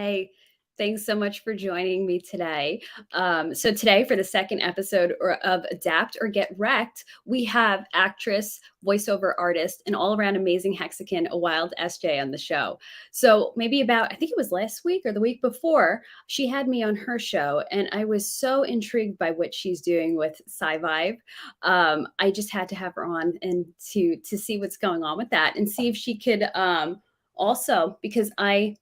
Hey, thanks so much for joining me today. So today, for the second episode of Adapt or Get Wrecked, we have actress, voiceover artist, and all-around amazing hexagon, a wild SJ on the show. So maybe about, I think it was last week or the week before, she had me on her show, and I was so intrigued by what she's doing with Sci-Vive. I just had to have her on and to see what's going on with that and see if she could also, because I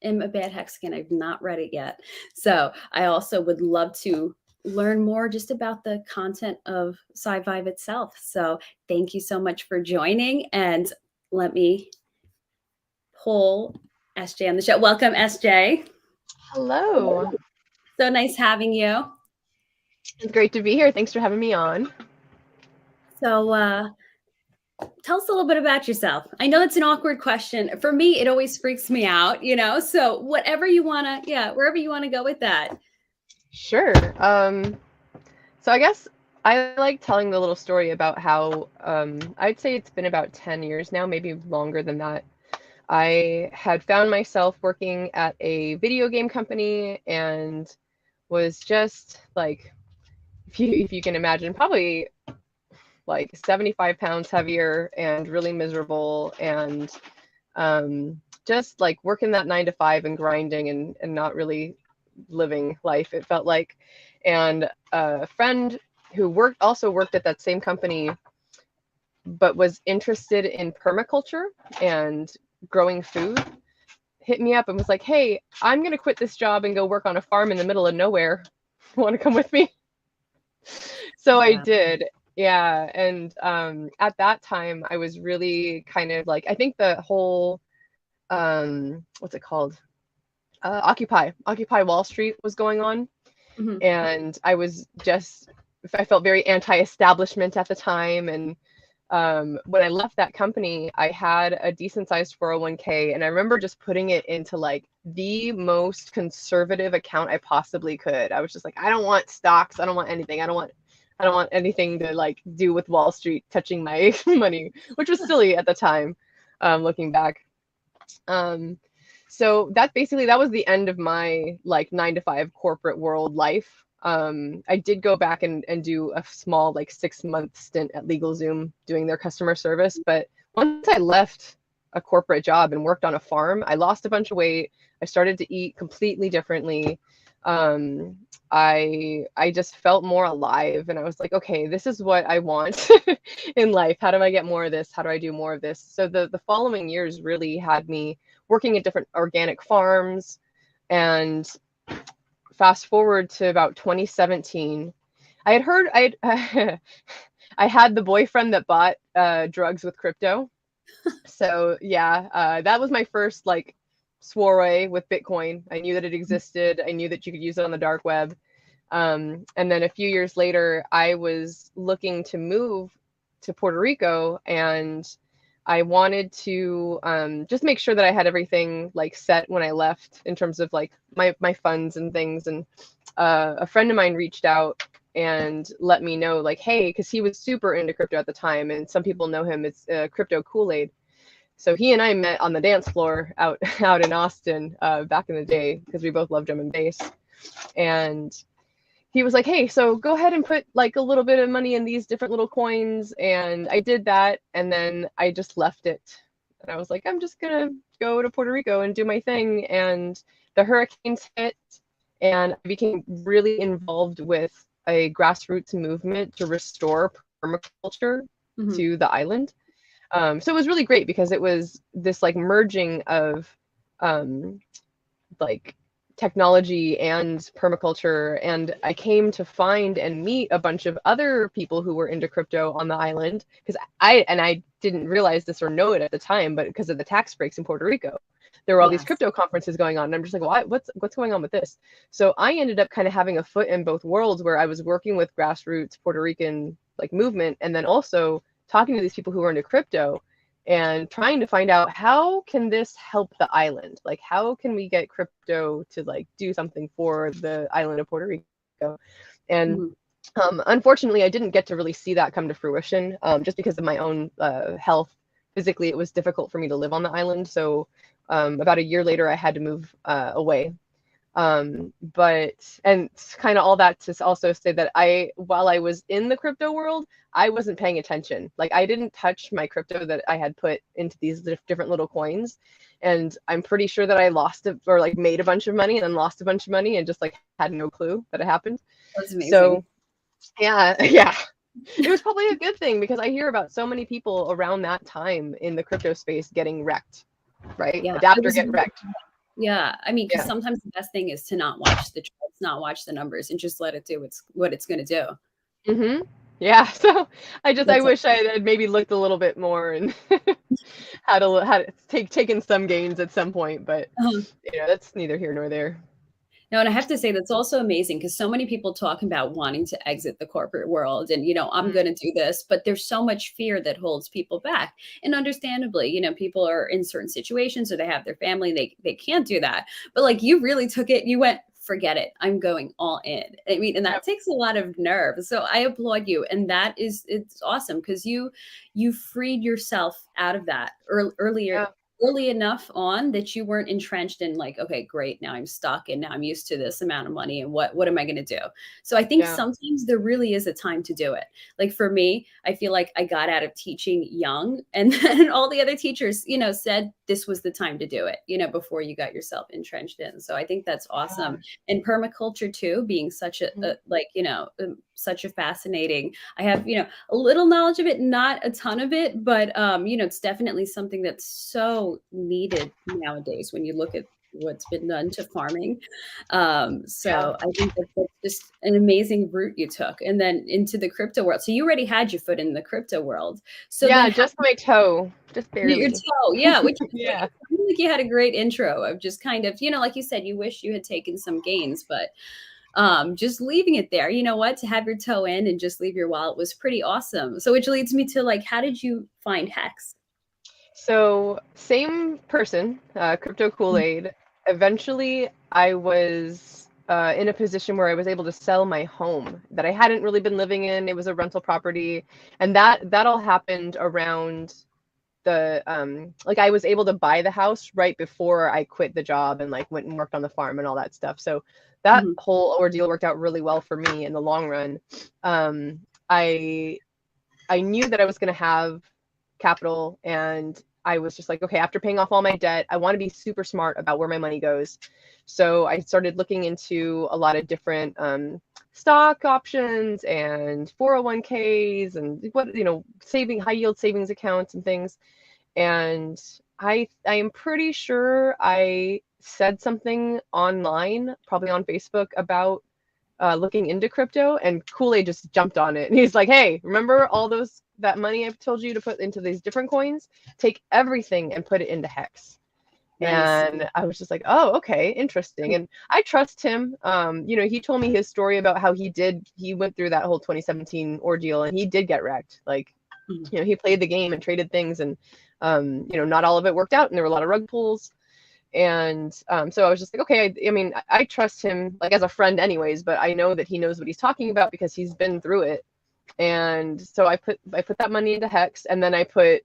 am a bad hexagon. I've not read it yet. So I also would love to learn more just about the content of Sci-Vive itself. So thank you so much for joining, and let me pull SJ on the show. Welcome, SJ. Hello. So nice having you. It's great to be here. Thanks for having me on. So tell us a little bit about yourself. I know it's an awkward question. For me, it always freaks me out, so whatever you want to, wherever you want to go with that. Sure. So I guess I like telling the little story about how I'd say it's been about 10 years now, maybe longer than that. I had found myself working at a video game company and was just like, if you can imagine, probably like 75 pounds heavier and really miserable and just like working that 9 to 5 and grinding and not really living life, it felt like. And a friend who also worked at that same company, but was interested in permaculture and growing food, hit me up and was like, hey, I'm going to quit this job and go work on a farm in the middle of nowhere. Want to come with me? So I did. Yeah. And at that time, I was really kind of like, I think the whole, what's it called? Occupy Wall Street was going on. Mm-hmm. And I felt very anti-establishment at the time. And when I left that company, I had a decent sized 401k. And I remember just putting it into like the most conservative account I possibly could. I was just like, I don't want stocks. I don't want anything. I don't want anything to like do with Wall Street touching my money, which was silly at the time, looking back. So that was the end of my like 9 to 5 corporate world life. I did go back and do a small like 6-month stint at LegalZoom doing their customer service. But once I left a corporate job and worked on a farm, I lost a bunch of weight. I started to eat completely differently. I just felt more alive, and I was like, okay, this is what I want in life. How do I get more of this? How do I do more of this? So the following years really had me working at different organic farms. And fast forward to about 2017, I had the boyfriend that bought drugs with crypto. So yeah, that was my first like soiree with Bitcoin. I knew that it existed. I knew that you could use it on the dark web. And then a few years later, I was looking to move to Puerto Rico, and I wanted to just make sure that I had everything like set when I left in terms of like my funds and things. And a friend of mine reached out and let me know like, hey, because he was super into crypto at the time, and some people know him as Crypto Kool-Aid. So he and I met on the dance floor out in Austin back in the day because we both love drum and bass. And he was like, hey, so go ahead and put like a little bit of money in these different little coins. And I did that. And then I just left it. And I was like, I'm just going to go to Puerto Rico and do my thing. And the hurricanes hit, and I became really involved with a grassroots movement to restore permaculture to the island. So it was really great because it was this like merging of like technology and permaculture, and I came to find and meet a bunch of other people who were into crypto on the island, because I didn't realize this or know it at the time, but because of the tax breaks in Puerto Rico, there were all these crypto conferences going on, and I'm just like, well, what's going on with this? So I ended up kind of having a foot in both worlds, where I was working with grassroots Puerto Rican like movement, and then also talking to these people who were into crypto and trying to find out how can this help the island? Like, how can we get crypto to like do something for the island of Puerto Rico? And unfortunately, I didn't get to really see that come to fruition just because of my own health. Physically, it was difficult for me to live on the island. So About a year later, I had to move away. But and kind of all that to also say that while I was in the crypto world, I wasn't paying attention. Like I didn't touch my crypto that I had put into these different little coins. And I'm pretty sure that I lost it or like made a bunch of money and then lost a bunch of money and just like had no clue that it happened. That's amazing. So yeah, yeah. It was probably a good thing because I hear about so many people around that time in the crypto space getting wrecked, right? Yeah, it Adapt or was. get wrecked. Yeah, I mean, because Yeah. sometimes the best thing is to not watch the charts, not watch the numbers, and just let it do what it's going to do. Mm-hmm. Yeah. So I That's wish I had maybe looked a little bit more and had to taken some gains at some point, but that's neither here nor there. no, and I have to say that's also amazing because so many people talk about wanting to exit the corporate world and, I'm Mm. going to do this, but there's so much fear that holds people back. And understandably, people are in certain situations or they have their family, they can't do that. But like you really took it, you went, forget it. I'm going all in. I mean, and that Yep. takes a lot of nerve. So I applaud you. And it's awesome because you freed yourself out of that Yeah. early enough on that you weren't entrenched in like, okay, great, now I'm stuck and now I'm used to this amount of money and what am I going to do? So I think Yeah. sometimes there really is a time to do it. Like for me, I feel like I got out of teaching young and then all the other teachers, said this was the time to do it, before you got yourself entrenched in. So I think that's awesome. Yeah. And permaculture too, being such Mhm. such a fascinating, I have, a little knowledge of it, not a ton of it, but it's definitely something that's so needed nowadays when you look at what's been done to farming. Yeah. So I think that's just an amazing route you took, and then into the crypto world. So you already had your foot in the crypto world. So then, Yeah, how just my toe, just your barely. toe, yeah, which is great. Yeah. I feel like you had a great intro of just kind of, like you said, you wish you had taken some gains, but just leaving it there, to have your toe in and just leave your wallet was pretty awesome. So which leads me to like, how did you find Hex? So same person, Crypto Kool-Aid. Eventually, I was in a position where I was able to sell my home that I hadn't really been living in. It was a rental property, and that all happened around the like I was able to buy the house right before I quit the job and like went and worked on the farm and all that stuff. So that Mhm. whole ordeal worked out really well for me in the long run. Um, I I knew that I was going to have capital, and I was just like, okay, after paying off all my debt, I want to be super smart about where my money goes. So I started looking into a lot of different stock options and 401ks and saving high yield savings accounts and things. And I am pretty sure I said something online, probably on Facebook, about looking into crypto, and Kool-Aid just jumped on it. And he's like, "Hey, remember all that money I've told you to put into these different coins? Take everything and put it into Hex." Nice. And I was just like, "Oh, okay, interesting." And I trust him. He told me his story about how he went through that whole 2017 ordeal, and he did get wrecked. Like, Mhm. he played the game and traded things, and not all of it worked out, and there were a lot of rug pulls. And so I was just like, okay, I mean, I trust him like as a friend anyways, but I know that he knows what he's talking about because he's been through it. And so I put that money into Hex, and then I put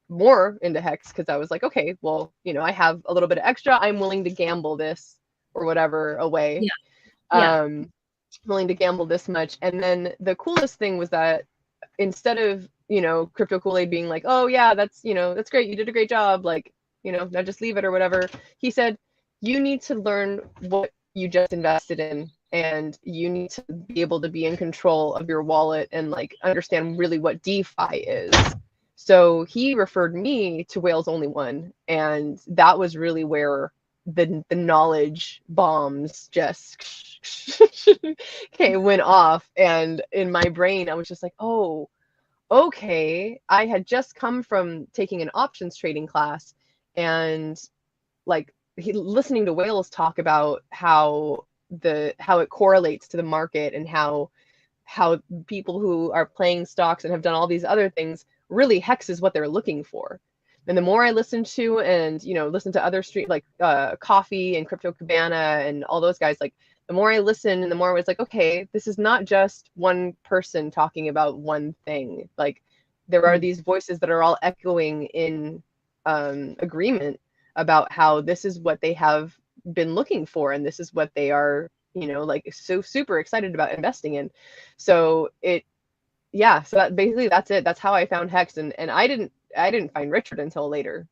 more into Hex because I was like, okay, well, I have a little bit of extra. I'm willing to gamble this or whatever away. Yeah. Yeah. Um, willing to gamble this much. And then the coolest thing was that instead of Crypto Kool-Aid being like, oh yeah, that's great, you did a great job, like, now just leave it or whatever, he said, you need to learn what you just invested in, and you need to be able to be in control of your wallet and like understand really what DeFi is. So he referred me to Whales Only One, and that was really where the knowledge bombs just okay went off. And in my brain I was just like, oh, okay, I had just come from taking an options trading class, and like listening to Whales talk about how it correlates to the market, and how people who are playing stocks and have done all these other things, really Hex is what they're looking for. And the more I listened to, and listen to other street like Coffee and Crypto Cabana and all those guys, like the more I listened and the more I was like, okay, this is not just one person talking about one thing. Like there are Mhm. these voices that are all echoing in agreement about how this is what they have been looking for, and this is what they are, like so super excited about investing in. So so that basically that's it. That's how I found Hex, and I didn't find Richard until later.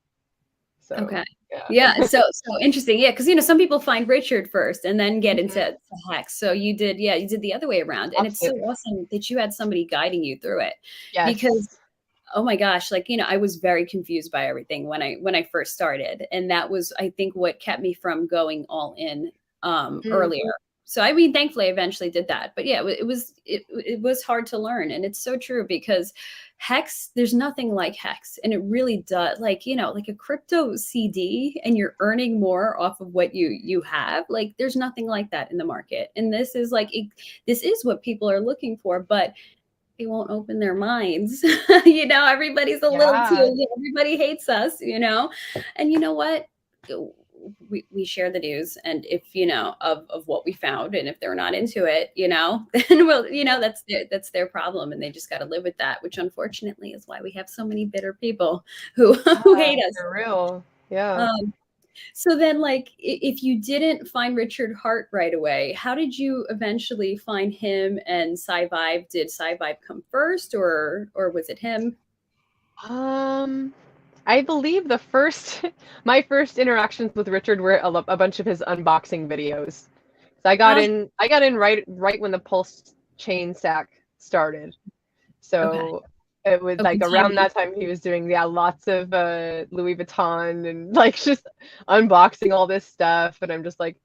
So Okay. yeah. Yeah. So interesting. Yeah. Because, some people find Richard first and then get Mhm. into Hex. So you did, yeah, you did the other way around. And it's so Opposite. awesome that you had somebody guiding you through it because, Yes. oh my gosh, like, I was very confused by everything when I first started. And that was, I think, what kept me from going all in Mm. earlier. So I mean, thankfully I eventually did that. But yeah, it was hard to learn. And it's so true because Hex, there's nothing like Hex. And it really does, like, like a crypto CD, and you're earning more off of what you have. Like, there's nothing like that in the market. And this is like this is what people are looking for, but they won't open their minds. Everybody's a little Yeah. too, everybody hates us, and you know what? We share the news, and if of what we found, and if they're not into it, then well, that's their problem, and they just got to live with that, which unfortunately is why we have so many bitter people who who Yeah, hate us. for real. Yeah. um so then, like, if you didn't find Richard Hart right away, how did you eventually find him and Sci-Vibe? Did Sci-Vibe come first, or was it him? Um, I believe my first interactions with Richard were a bunch of his unboxing videos. So Uh, I got in right when the Pulse chain sack started. okay. So it was Oh, like good around timing. that time he was doing, yeah, lots of Louis Vuitton and like just unboxing all this stuff, and I'm just like,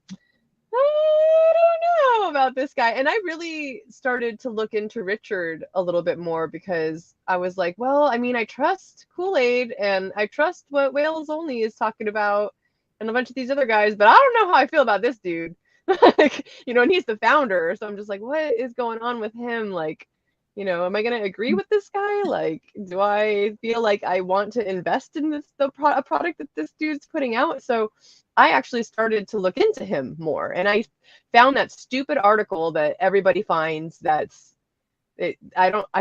I don't know about this guy. And I really started to look into Richard a little bit more because I was like, well, I mean, I trust Kool-Aid and I trust what Whales Only is talking about and a bunch of these other guys, but I don't know how I feel about this dude. Like, and he's the founder. So I'm just like, what is going on with him? Like, am I going to agree with this guy? Like, do I feel like I want to invest in a product that this dude's putting out? So I actually started to look into him more, and I found that stupid article that everybody finds. I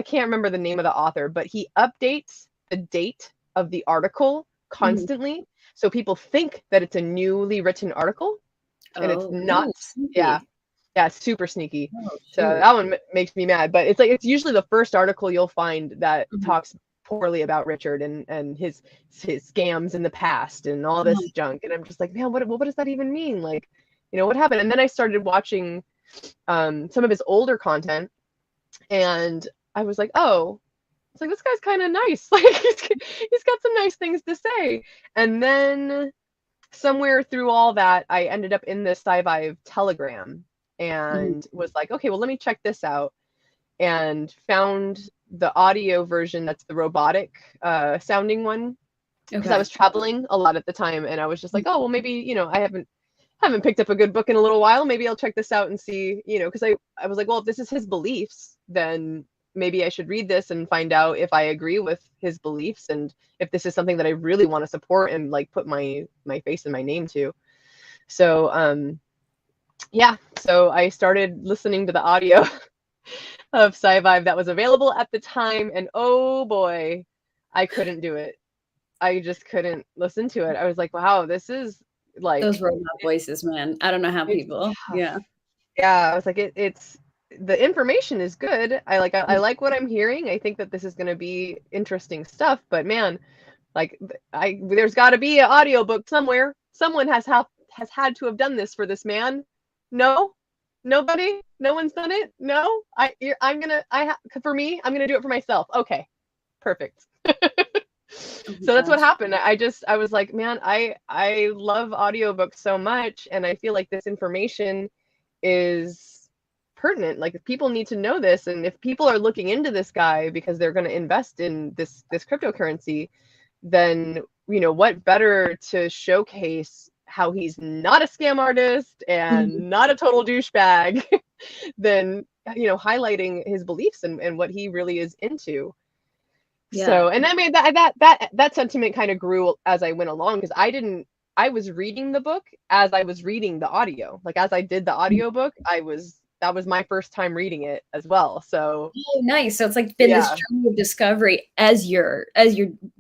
can't remember the name of the author, but he updates the date of the article Mhm. constantly, so people think that it's a newly written article, and it's Oh, not. ooh, Yeah, sneaky. yeah, super sneaky. Oh, So shoot. that one makes me mad. But it's usually the first article you'll find that Mhm. talks poorly about Richard and his scams in the past and all this Mhm. junk. And I'm just like, man, what does that even mean? Like, what happened? And then I started watching some of his older content, and I was like, oh, it's like this guy's kind of nice. Like he's got some nice things to say. And then somewhere through all that, I ended up in the Sci-Vive Telegram Mhm. and was like, okay, well, let me check this out, and found the audio version that's the robotic sounding one, because I Okay. was traveling a lot at the time, and I was just Mhm. like, oh, well, maybe, I haven't picked up a good book in a little while. Maybe I'll check this out and see, because I was like, well, if this is his beliefs, then maybe I should read this and find out if I agree with his beliefs and if this is something that I really want to support and like put my face and my name to. So yeah, so I started listening to the audio of Sci-Vibe that was available at the time, and oh boy, I couldn't do it. I just couldn't listen to it. I was like, wow, this is Those like robot voices, man. I don't know how it's people. tough. Yeah. Yeah, I was like, it's the information is good. I Mhm. like what I'm hearing. I think that this is going to be interesting stuff, but man, like there's got to be an audiobook somewhere. Someone has had to have done this for this man. No, nobody, no one's done it. No, I'm gonna for me, I'm gonna do it for myself. Okay, perfect. Oh my So that's what gosh. happened. I was like, man, I love audiobooks so much, and I feel like this information is pertinent. Like if people need to know this, and if people are looking into this guy because they're going to invest in this cryptocurrency, then what better to showcase how he's not a scam artist Mhm. and not a total douchebag than highlighting his beliefs and what he really is into. Yeah. So, and I mean that sentiment kind of grew as I went along, because I was reading the book as I was reading the audio. Like as I did the Mhm. audiobook, that was my first time reading it as well. So, Oh, nice. So it's like been this yeah. journey of discovery as you're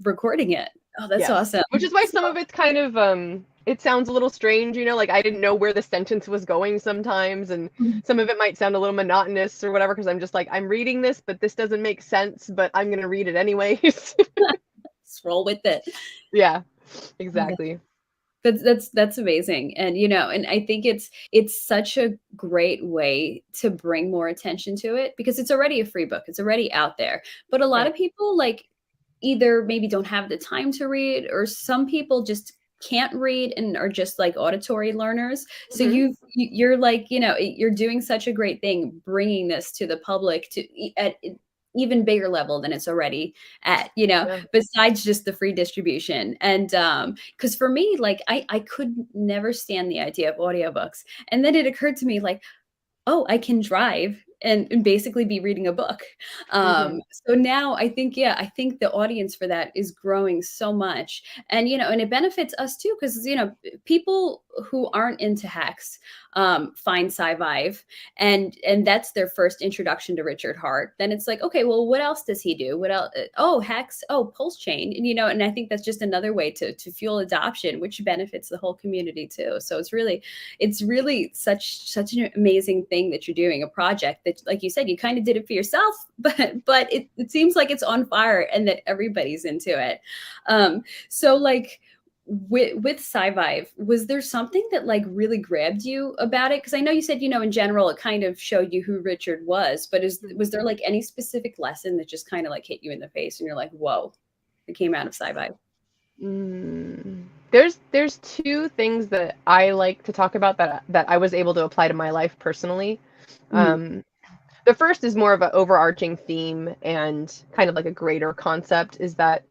recording it. Oh, that's Yes. awesome. Which is why So, some of it's kind of it sounds a little strange, like I didn't know where the sentence was going sometimes, and some of it might sound a little monotonous or whatever because I'm just like I'm reading this, but this doesn't make sense, but I'm going to read it anyways. just roll with it. Yeah, Oh, exactly. that's amazing. And and I think it's such a great way to bring more attention to it because it's already a free book. It's already out there. But a lot Right. of people like either maybe don't have the time to read, or some people just can't read and are just like auditory learners. So Hmm. you're like, you're doing such a great thing bringing this to the public at even bigger level than it's already at, Yeah. besides just the free distribution. And because for me, like I could never stand the idea of audiobooks. And then it occurred to me like, oh, I can drive and basically be reading a book. Hmm. So now I think, yeah, I think the audience for that is growing so much. And, and it benefits us too, because, people who aren't into hacks find sci-vive and that's their first introduction to Richard Hart. Then it's like, okay, well, what else does he do? What else? Oh, hacks. Oh, pulse chain. And, and I think that's just another way to fuel adoption, which benefits the whole community too. So it's really such an amazing thing that you're doing, a project that, like you said, you kind of did it for yourself, but it seems like it's on fire and that everybody's into it. So like with sci-vive, was there something that like really grabbed you about it? Because I know you said, in general it kind of showed you who Richard was, but was there like any specific lesson that just kind of like hit you in the face and you're like, whoa, it came out of sci-vive? Mm. There's two things that I like to talk about that I was able to apply to my life personally. Mm, Um, the first is more of an overarching theme and kind of like a greater concept is that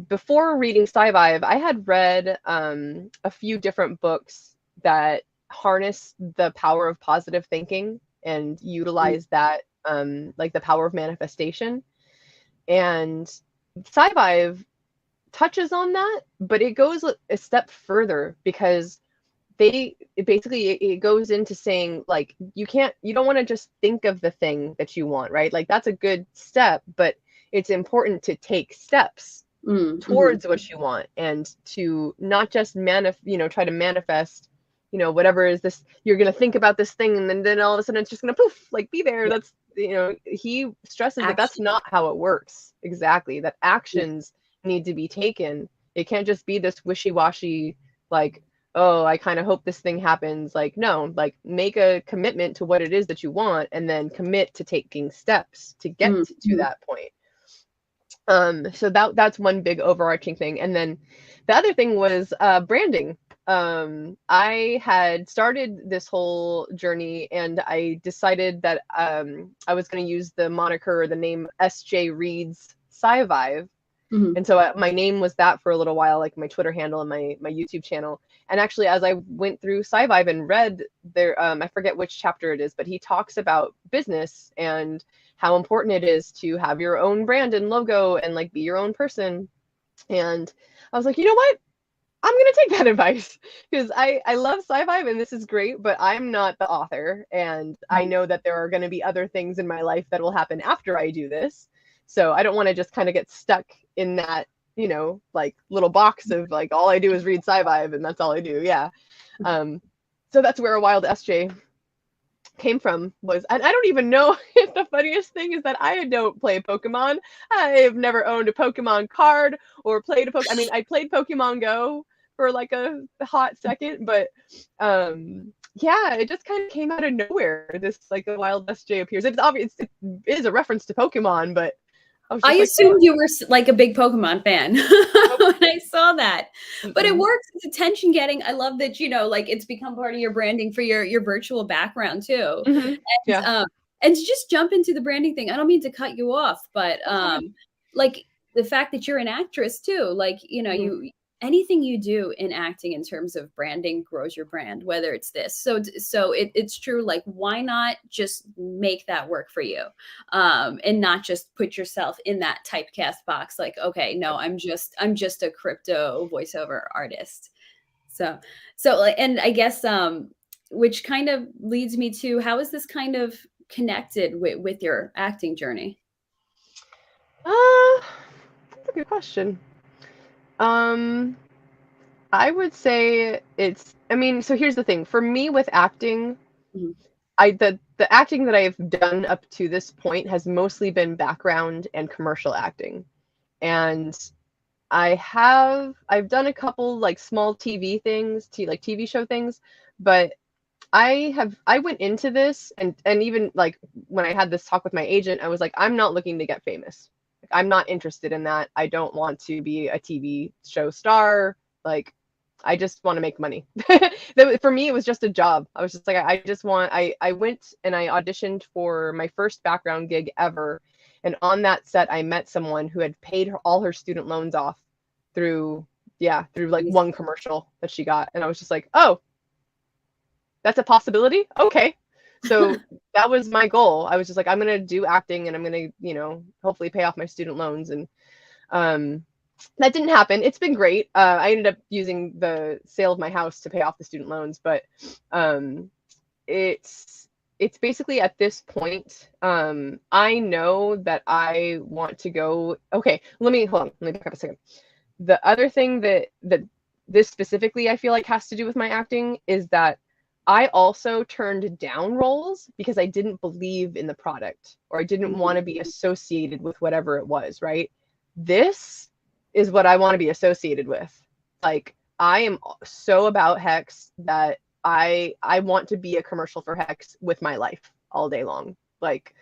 before reading Sci-Vive, I had read a few different books that harness the power of positive thinking and mm, utilize that, like the power of manifestation. And Sci-Vive touches on that, but it goes a step further because it goes into saying like you don't want to just think of the thing that you want, right? Like that's a good step, but it's important to take steps mm, mhm. towards what you want and to not just try to manifest, whatever is this, you're going to think about this thing and then all of a sudden it's just going to poof, like be there. Yeah, That's, he stresses that that's action. not how it works. Exactly. That Yeah. actions need to be taken. It can't just be this wishy-washy, like, oh, I kind of hope this thing happens. Like, no, like make a commitment to what it is that you want and then commit to taking steps to get Mm, to mhm, that point. So that's one big overarching thing. And then the other thing was branding. I had started this whole journey and I decided that I was going to use the moniker or the name SJ Reads Sci-Vive. mhm, And so my name was that for a little while, like my Twitter handle and my YouTube channel. And actually, as I went through Sci-Vive and read there, I forget which chapter it is, but he talks about business and how important it is to have your own brand and logo and like be your own person. And I was like, you know what? I'm gonna take that advice because I love sci-fi and this is great, but I'm not the author, and I mhm. know that there are going to be other things in my life that will happen after I do this. So I don't want to just kind of get stuck in that, like little box of like all I do is read sci-fi and that's all I do. Yeah. Um, so that's where a wild SJ came from was, and I don't even know if the funniest thing is that I don't play Pokemon. I have never owned a Pokemon card or played a Pokemon. I mean, I played Pokemon Go for like a hot second, but yeah, it just kind of came out of nowhere. This like a wild SJ appears. It's obvious it is a reference to Pokemon, but I was I just like, assumed you were like a big Pokemon fan when nope. I saw that. But it Mm-mm. works. It's attention getting. I love that, like it's become part of your branding for your virtual background too. Mm-hmm. And Yeah, and to just jump into the branding thing, I don't mean to cut you off, but that's all good. like the fact that you're an actress too, like, Mm-hmm. you anything you do in acting in terms of branding grows your brand, whether it's this. So it's true, like why not just make that work for you? And not just put yourself in that typecast box like, okay, no, I'm just a crypto voiceover artist. So so like, and I guess which kind of leads me to, how is this kind of connected with your acting journey? Uh, that's a good question. Um, I would say I mean, so here's the thing. For me with acting, Mhm. the acting that I've done up to this point has mostly been background and commercial acting. And I've done a couple like small TV things, like TV show things, but I went into this, and even like when I had this talk with my agent, I was like, I'm not looking to get famous. Like, I'm not interested in that. I don't want to be a TV show star. Like, I just want to make money. For me, it was just a job. I was just like, I just want. I went and I auditioned for my first background gig ever, and on that set, I met someone who had paid all her student loans off through through like one commercial that she got, and I was just like, oh, that's a possibility. Okay. So that was my goal. I was just like, I'm going to do acting and I'm going to, hopefully pay off my student loans. And um, that didn't happen. It's been great. I ended up using the sale of my house to pay off the student loans, but um, it's basically at this point, I know that I want to go. Okay, hold on. Let me back up a second. The other thing that this specifically I feel like has to do with my acting is that I also turned down roles because I didn't believe in the product or I didn't want to be associated with whatever it was, right? This is what I want to be associated with. Like, I am so about Hex that I want to be a commercial for Hex with my life all day long. Like,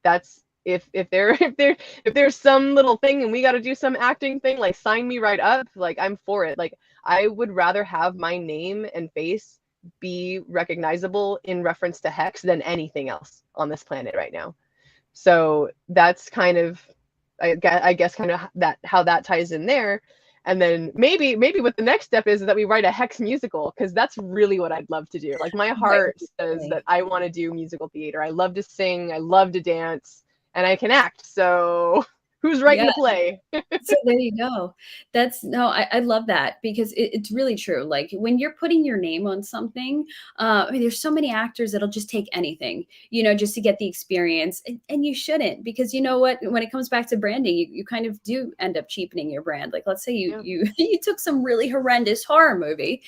that's if there if there's some little thing and we got to do some acting thing, like sign me right up. Like, I'm for it. Like, I would rather have my name and face be recognizable in reference to Hex than anything else on this planet right now. So that's kind of, I guess kind of that how that ties in there. And then maybe what the next step is that we write a Hex musical, because that's really what I'd love to do. Like, my heart says that I want to do musical theater. I love to sing, I love to dance, and I can act. So who's writing Yeah. the play? So there you go. That's no, I love that because it's really true. Like when you're putting your name on something, I mean, there's so many actors that'll just take anything, just to get the experience. And you shouldn't, because you know what? When it comes back to branding, you kind of do end up cheapening your brand. Like, let's say you Yeah. you took some really horrendous horror movie,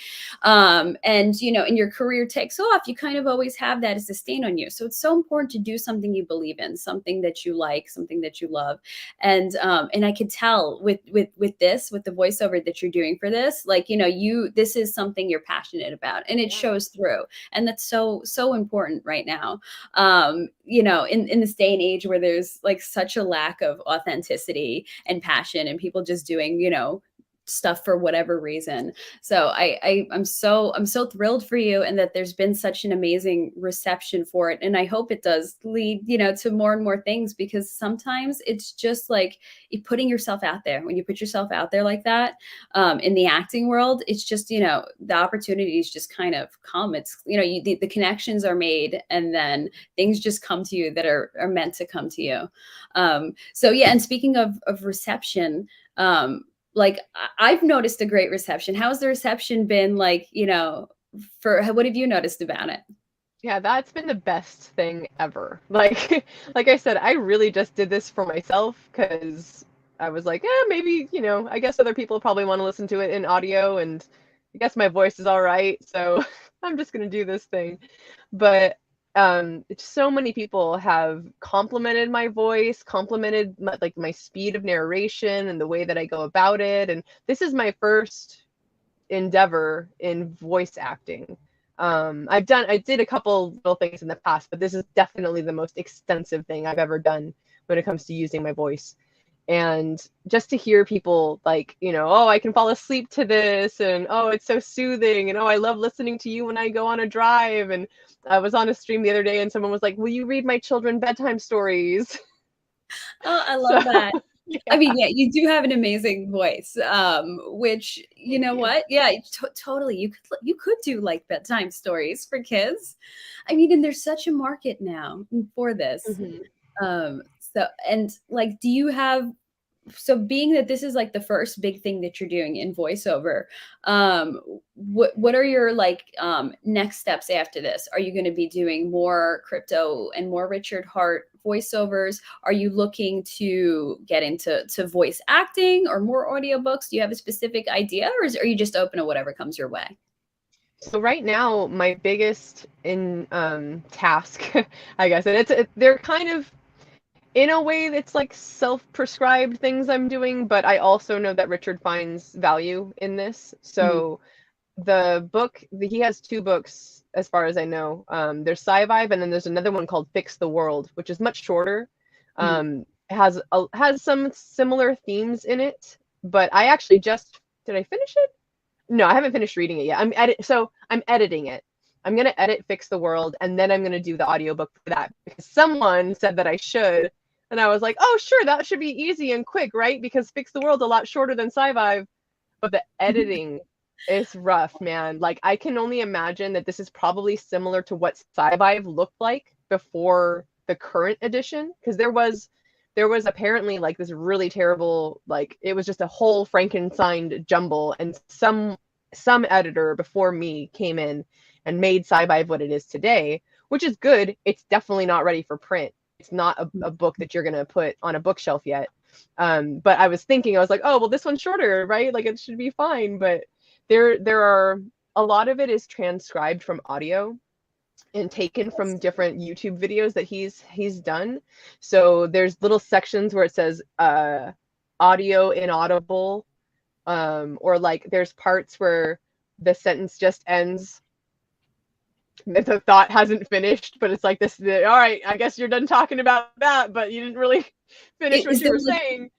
and your career takes off, you kind of always have that as a stain on you. So it's so important to do something you believe in, something that you like, something that you love. And I could tell with the voiceover that you're doing for this, like, this is something you're passionate about, and it shows through. And that's so important right now, in this day and age where there's like such a lack of authenticity and passion, and people just doing stuff for whatever reason. So I'm so thrilled for you, and that there's been such an amazing reception for it. And I hope it does lead, to more and more things, because sometimes it's just like putting yourself out there. When you put yourself out there like that, in the acting world, it's just, the opportunities just kind of come. It's, the connections are made, and then things just come to you that are meant to come to you. So yeah, and speaking of reception, like I've noticed a great reception. How's the reception been, like, for what have you noticed about it? Yeah, that's been the best thing ever. Like like I said, I really just did this for myself because I was like, yeah, maybe, I guess other people probably want to listen to it in audio, and I guess my voice is all right, so I'm just gonna do this thing. But so many people have complimented my voice, complimented my speed of narration and the way that I go about it. And this is my first endeavor in voice acting. I did a couple little things in the past, but this is definitely the most extensive thing I've ever done when it comes to using my voice. And just to hear people like, oh, I can fall asleep to this, and oh, it's so soothing, and oh, I love listening to you when I go on a drive. And I was on a stream the other day and someone was like, will you read my children bedtime stories? Oh, I So love that. I yeah, mean, yeah, you do have an amazing voice, which, you thank know you. what? Yeah, totally. You could do like bedtime stories for kids. I mean, and there's such a market now for this. Mhm. So, and like, do you have so being that this is like the first big thing that you're doing in voiceover, what are your like next steps after this? Are you going to be doing more crypto and more Richard Hart voiceovers? Are you looking to get into voice acting or more audiobooks? Do you have a specific idea, or are you just open to whatever comes your way? So right now, my biggest in task, I guess, and they're kind of in a way that's like self-prescribed things I'm doing, but I also know that Richard finds value in this. Mhm. So the book, he has two books as far as I know. There's Sci-Vive, and then there's another one called Fix the World, which is much shorter. Mhm. Has some similar themes in it, but I actually just did I finish it? No, I haven't finished reading it yet. I'm editing it. I'm gonna edit Fix the World, and then I'm gonna do the audiobook for that because someone said that I should, and I was like, oh sure, that should be easy and quick, right? Because Fix the World's a lot shorter than Sci-Vive, but the editing is rough, man. Like I can only imagine that this is probably similar to what Sci-Vive looked like before the current edition, because there was apparently like this really terrible, like it was just a whole Frankenstein jumble, and some editor before me came in and made Sci-Vive what it is today, which is good. It's definitely not ready for print. It's not a book that you're gonna put on a bookshelf yet. But I was like, oh well, this one's shorter, right? Like it should be fine. But there are a lot of it is transcribed from audio and taken from different YouTube videos that he's done. So there's little sections where it says audio inaudible, or like there's parts where the sentence just ends, the thought hasn't finished, but it's like this, all right, I guess you're done talking about that, but you didn't really finish what Is you there were like, saying.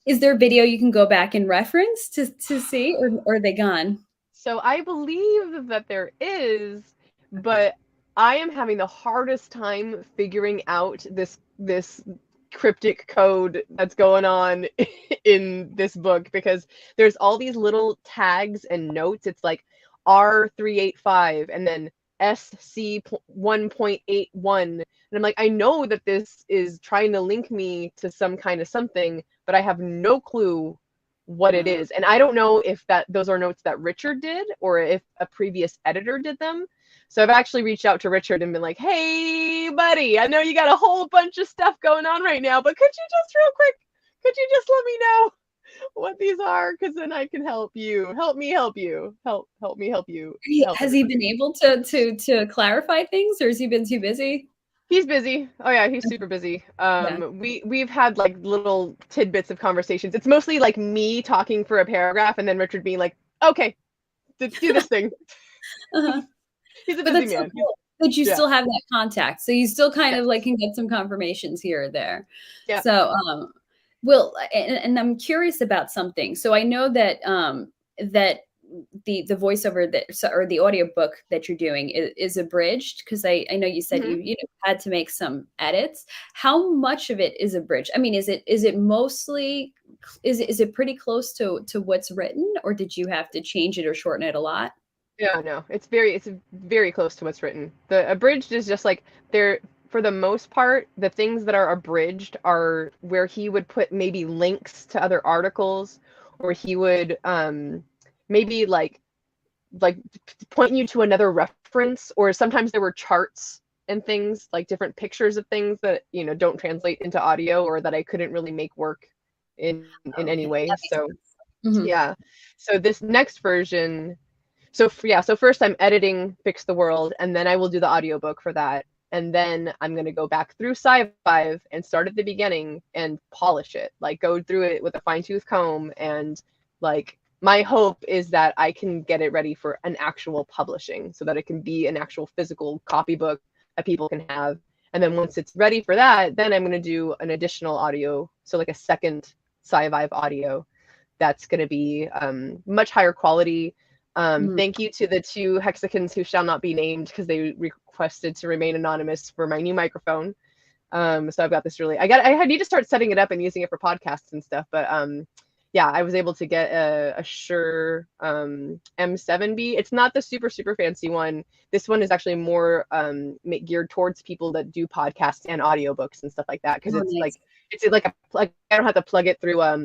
is there a video you can go back and reference to see, or are they gone? So I believe that there is, Okay. but I am having the hardest time figuring out this cryptic code that's going on in this book, because there's all these little tags and notes. It's like R385 and then SC 1.81. And I'm like, I know that this is trying to link me to some kind of something, but I have no clue what it Uh, is. And I don't know if that those are notes that Richard did or if a previous editor did them. So I've actually reached out to Richard and been like, "Hey, buddy, I know you got a whole bunch of stuff going on right now, but could you just real quick, could you just let me know what these are? Because then I can help you. Help me help you. Help me help you. Help has he been everybody." able to clarify things, or has he been too busy? He's busy. Oh yeah, he's super busy. Yeah. We've had like little tidbits of conversations. It's mostly like me talking for a paragraph and then Richard being like, "Okay, do this thing." Uh-huh. He's a But busy that's so man. cool that you Yeah. still have that contact. So you still kind of like Yes. can get some confirmations here or there. Yeah. So, well, and I'm curious about something. So I know that that the voiceover that or the audiobook that you're doing is abridged, because I know you said Hmm. you know had to make some edits. How much of it is abridged? I mean, is it mostly is it pretty close to what's written, or did you have to change it or shorten it a lot? Yeah, no, it's very close to what's written. The abridged is just like there, for the most part, the things that are abridged are where he would put maybe links to other articles, or he would maybe like point you to another reference, or sometimes there were charts and things like different pictures of things that don't translate into audio or that I couldn't really make work in any Okay, way. that makes So sense. Mhm. yeah, so this next version, so first I'm editing Fix the World, and then I will do the audiobook for that. And then I'm going to go back through Sci-Five and start at the beginning and polish it, like go through it with a fine-tooth comb. And like my hope is that I can get it ready for an actual publishing so that it can be an actual physical copybook that people can have. And then once it's ready for that, then I'm going to do an additional audio, so like a second Sci-Vive audio that's going to be much higher quality. Mhm. Thank you to the two Hexicans who shall not be named because they requested to remain anonymous for my new microphone. So I've got this really, I need to start setting it up and using it for podcasts and stuff. But yeah, I was able to get a Shure M7B. It's not the super fancy one. This one is actually more geared towards people that do podcasts and audiobooks and stuff like that, because Oh, nice. it's like a plug. I don't have to plug it through I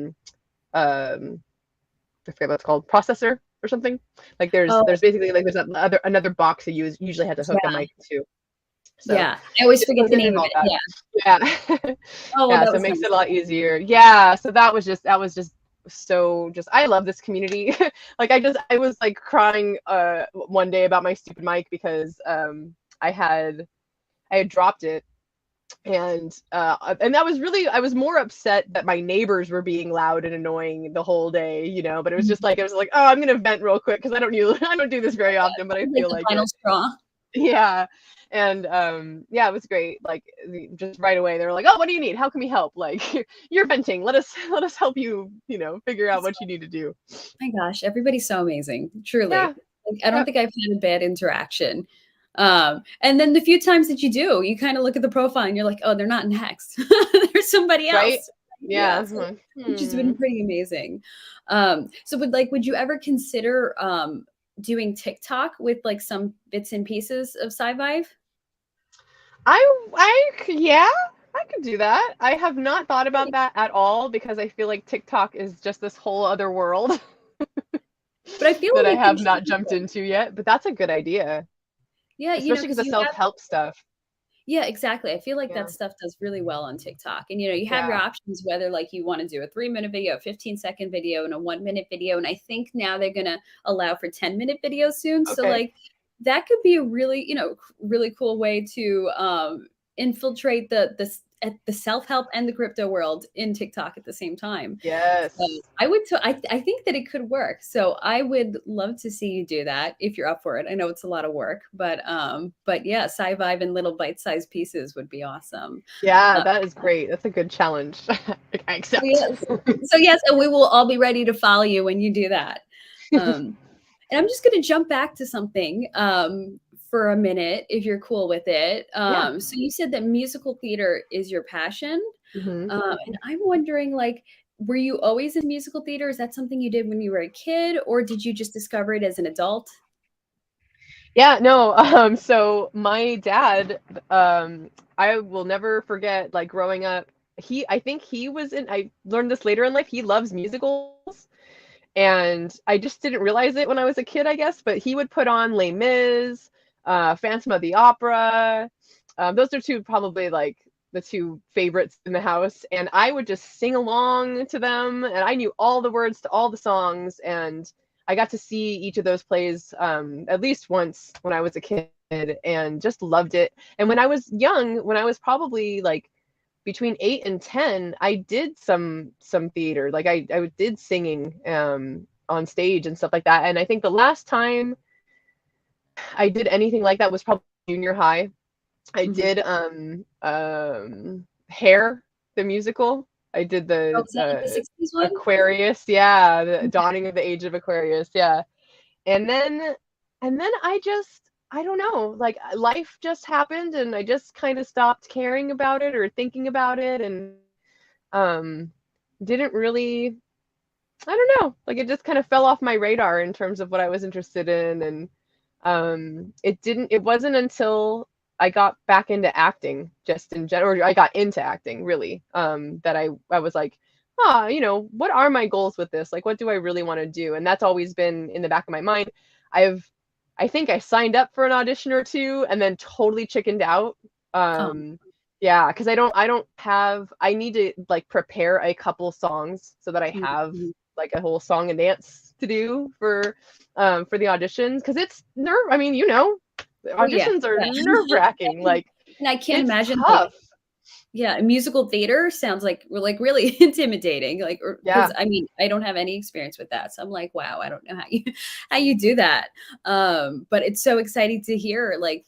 forget what it's called, processor or something. Like Oh, there's basically like there's another box that you usually have to hook a yeah. mic to. So Yeah. I always this forget one the didn't name have of all it. that. Yeah. Yeah. Oh, well, Yeah, that so it was makes nice. it a lot easier. Yeah, so that was just so just I love this community. Like I was like crying one day about my stupid mic because I had dropped it, and that was really, I was more upset that my neighbors were being loud and annoying the whole day, but it was Mhm. just like, I was like, oh, I'm gonna vent real quick because I don't do this very often, but I Like feel the like final it. straw. Yeah. And yeah, it was great. Like just right away they were like, oh, what do you need, how can we help, like you're venting, let us help you, figure out what you need to do. My gosh, everybody's so amazing, truly. Yeah. Like, I don't Yep. think I've had a bad interaction. And then the few times that you do, you kind of look at the profile and you're like, oh, they're not in Hex. There's somebody Right. else. Yeah. Yeah, I'm so, like, which has been pretty amazing. So would you ever consider doing TikTok with like some bits and pieces of Sci-Vive? Yeah, I could do that. I have not thought about that at all because I feel like TikTok is just this whole other world But I feel that like I it could have not change jumped it. into yet. But that's a good idea, Yeah, especially because because the you have. self-help stuff. Yeah, exactly. I feel like Yeah. that stuff does really well on TikTok. And you have your Yeah. options whether like you want to do a 3-minute video, a 15-second video, and a 1-minute video. And I think now they're gonna allow for 10-minute videos soon. So Okay. like that could be a really, really cool way to infiltrate the self-help and the crypto world in TikTok at the same time. So Yes. I think that it could work. So I would love to see you do that if you're up for it. I know it's a lot of work, but yeah, sci-vibe in little bite-sized pieces would be awesome. Yeah, Uh, that is great. That's a good challenge. I so accept. yes, so yes, and we will all be ready to follow you when you do that. Um, and I'm just going to jump back to something for a minute, if you're cool with it. Yeah. So you said that musical theater is your passion. Hmm. And I'm wondering, like, were you always in musical theater? Is that something you did when you were a kid, or did you just discover it as an adult? Yeah, no, so my dad, I will never forget, like growing up, I think I learned this later in life, he loves musicals, and I just didn't realize it when I was a kid, I guess, but he would put on Les Mis, Phantom of the Opera. Those are two probably like the two favorites in the house, and I would just sing along to them, and I knew all the words to all the songs, and I got to see each of those plays at least once when I was a kid, and just loved it. And when I was young, when I was probably like between 8 and 10, I did some theater. Like I did singing on stage and stuff like that. And I think the last time I did anything like that was probably junior high. I Mhm. did Hair, the musical. I did Oh, the was that like the 60s one? Aquarius, yeah, the Okay. dawning of the age of Aquarius, yeah. And then I don't know, like life just happened and I just kind of stopped caring about it or thinking about it, and um didn't really, I don't know, like it just kind of fell off my radar in terms of what I was interested in. And it wasn't until I got back into acting just in general, or I got into acting really, that I was like, what are my goals with this, like what do I really want to do? And that's always been in the back of my mind. I've I think I signed up for an audition or two and then totally chickened out. Oh, Yeah, because I need to like prepare a couple songs so that I have mhm. like a whole song and dance to do for the auditions, because it's I mean, Oh yeah, auditions are nerve yeah. wracking, like And I can't it's imagine like tough. yeah, musical theater sounds like really intimidating, like, or because Yeah. I mean, I don't have any experience with that, so I'm like, wow, I don't know how you how you do that. But it's so exciting to hear, like,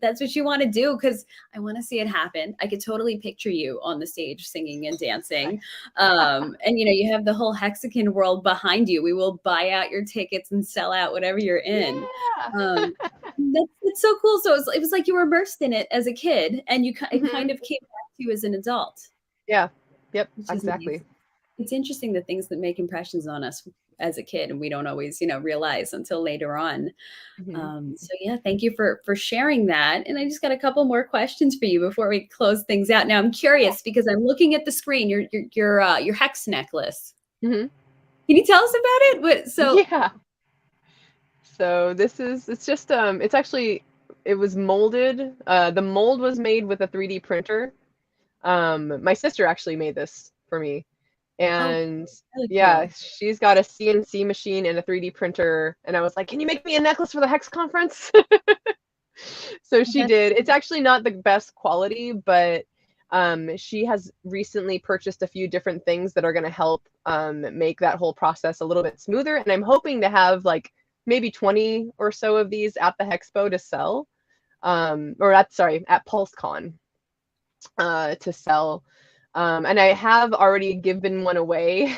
that's what you want to do because I want to see it happen. I could totally picture you on the stage singing and dancing, and you have the whole Hexagon world behind you. We will buy out your tickets and sell out whatever you're in. Yeah. Um, it's so cool. So it was like you were immersed in it as a kid, and it Hmm. kind of came back to you as an adult, Yeah. Yep, which is exactly. nice. it's interesting the things that make impressions on us as a kid and we don't always, realize until later on. Hmm. So yeah, thank you for sharing that. And I just got a couple more questions for you before we close things out. Now I'm curious because I'm looking at the screen, your hex necklace. Hmm. Can you tell us about it? Yeah. So it's just it's actually, it was molded. The mold was made with a 3D printer. My sister actually made this for me. Oh, And really yeah, cool. she's got a CNC machine and a 3D printer. And I was like, "Can you make me a necklace for the Hex conference?" So she That's did. It's actually not the best quality, but she has recently purchased a few different things that are going to help make that whole process a little bit smoother. And I'm hoping to have like maybe 20 or so of these at the Hexpo to sell, or at PulseCon to sell. And I have already given one away.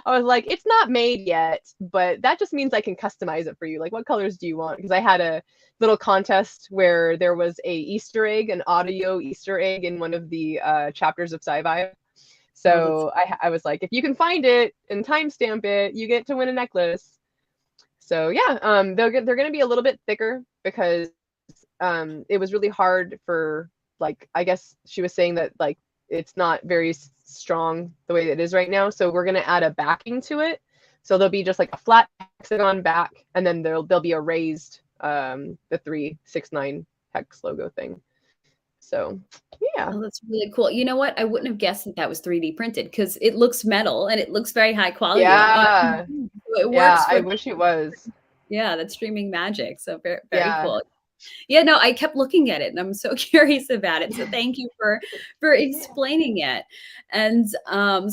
I was like, it's not made yet, but that just means I can customize it for you. Like, what colors do you want? Because I had a little contest where there was a Easter egg, an audio Easter egg in one of the chapters of Sci-Fi. oh, that's So I was like, if you can find it and timestamp it, you get to win a necklace. So yeah, they're gonna be a little bit thicker because it was really hard for, like, I guess she was saying that like it's not very strong the way it is right now. So we're gonna add a backing to it. So there'll be just like a flat hexagon back, and then there'll be a raised the 369 hex logo thing. So yeah. oh, that's really cool. You know what? I wouldn't have guessed that that was 3D printed because it looks metal and it looks very high quality on Yeah. so it Yeah, works I with wish it was. yeah, that's streaming magic. So very, very Yeah. cool. Yeah, no, I kept looking at it and I'm so curious about it. So thank you for Yeah. explaining it. And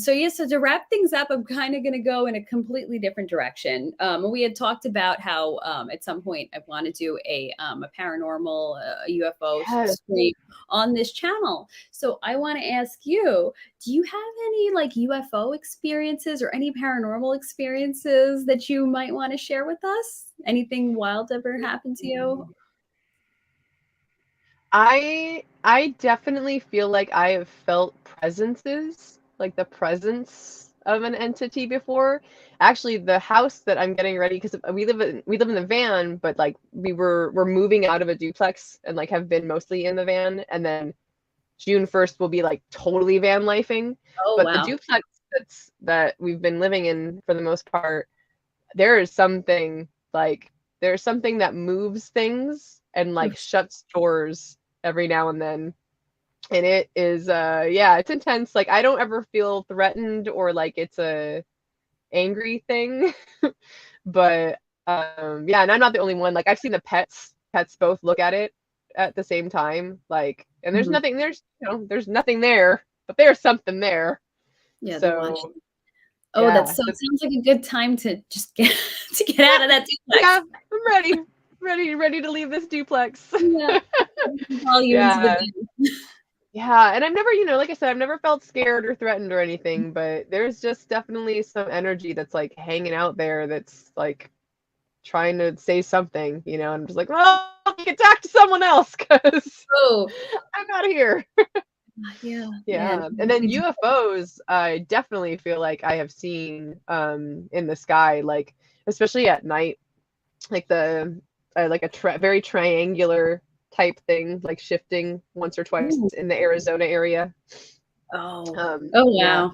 so yeah, so to wrap things up, I'm kind of going to go in a completely different direction. We had talked about how at some point I want to do a paranormal UFO Yes. stream on this channel. So I want to ask you, do you have any like UFO experiences or any paranormal experiences that you might want to share with us? Anything wild ever happened to you? I definitely feel like I have felt presences, like the presence of an entity before. Actually, the house that I'm getting ready, because we live in the van, but like we're moving out of a duplex and like have been mostly in the van, and then June 1st will be like totally van lifing. Oh, But the wow. duplex that we've been living in for the most part, there is something like there's something that moves things and like shuts doors every now and then. And it is yeah, it's intense. Like I don't ever feel threatened or like it's a angry thing. But yeah, and I'm not the only one. Like I've seen the pets both look at it at the same time. Like, and Mhm. there's nothing there, but there's something there. Yeah, they're watching. So Oh, yeah. that's so So sounds like a good time to just get to get yeah, out of that duplex. yeah, I'm ready. Ready to leave this duplex. Yeah, call you into the Yeah. van. Yeah, and I've never, like I said, I've never felt scared or threatened or anything, but there's just definitely some energy that's like hanging out there that's like trying to say something, and I'm just like, well, you can talk to someone else because Oh, I'm not here. yeah, man. Yeah. And then UFOs, I definitely feel like I have seen in the sky, like especially at night, like the like a very triangular type thing, like shifting once or twice Ooh. in the Arizona area. Oh. Oh, Yeah. wow.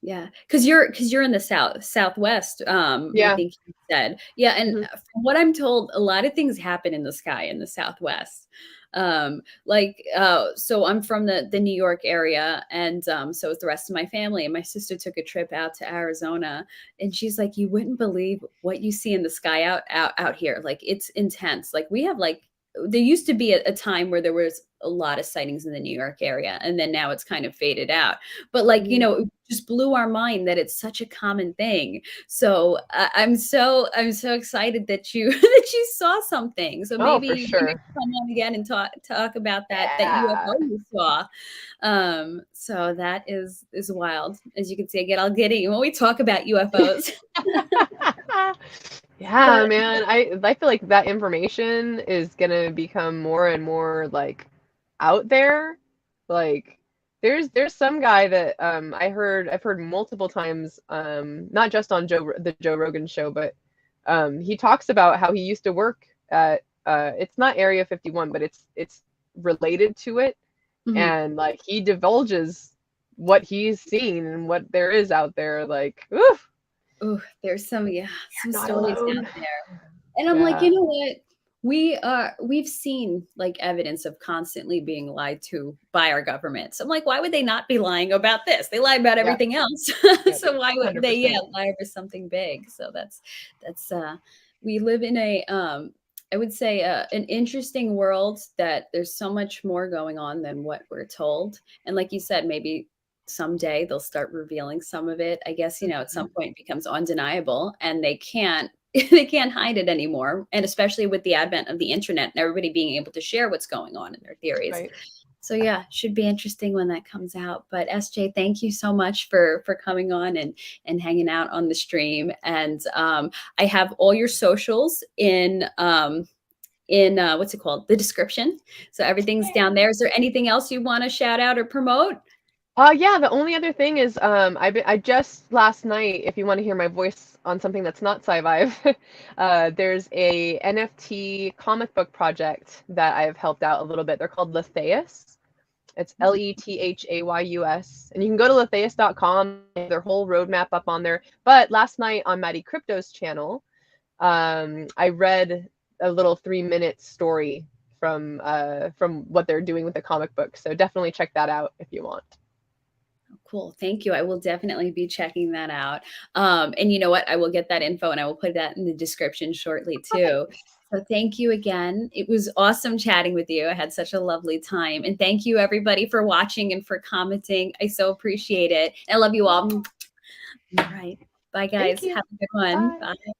Yeah, because you're in the southwest, I Yeah. think you said. Yeah, and Hmm. from what I'm told, a lot of things happen in the sky in the southwest. So I'm from the New York area, and so is the rest of my family. And my sister took a trip out to Arizona, and she's like, "You wouldn't believe what you see in the sky out here. Like it's intense. Like we have like." There used to be a time where there was a lot of sightings in the New York area, and then now it's kind of faded out. But like, it just blew our mind that it's such a common thing. So I'm so excited that you that you saw something. So Oh, maybe for maybe sure. come on again and talk about that Yeah. UFO you saw. So that is wild. As you can see, I get all giddy when we talk about UFOs. Yeah, But man. I feel like that information is gonna become more and more like out there. Like There's some guy that I've heard multiple times, not just on the Joe Rogan show, but he talks about how he used to work at it's not Area 51, but it's related to it, Mhm. and like he divulges what he's seen and what there is out there. Like, oof, Ooh, there's some, yeah, some you're not stories alone. out there. And I'm like, Yeah, you know what? We've seen like evidence of constantly being lied to by our governments. I'm like, why would they not be lying about this? They lie about yeah, everything else. yeah, So why would they, yeah, 100%. lie over something big? So that's we live in a I would say an interesting world that there's so much more going on than what we're told. And like you said, maybe someday they'll start revealing some of it. I guess, you know, at some point it becomes undeniable and they can't they can't hide it anymore. And especially with the advent of the internet and everybody being able to share what's going on in their theories. Right. So yeah, should be interesting when that comes out. But SJ, thank you so much for coming on and hanging out on the stream. And I have all your socials in what's it called? The description. So everything's down there. Is there anything else you want to shout out or promote? Yeah, the only other thing is I just last night, if you want to hear my voice on something that's not sci-fi, there's a NFT comic book project that I've helped out a little bit. They're called Letheus. It's Lethayaus. And you can go to letheus.com, their whole roadmap up on there. But last night on Maddie Crypto's channel, I read a little 3-minute story from what they're doing with the comic book. So definitely check that out if you want. Cool. Thank you. I will definitely be checking that out. And you know what? I will get that info and I will put that in the description shortly too. So thank you again. It was awesome chatting with you. I had such a lovely time. And thank you everybody for watching and for commenting. I so appreciate it. I love you all. All right. Bye Thank guys. you. Have a good one. Bye. Bye.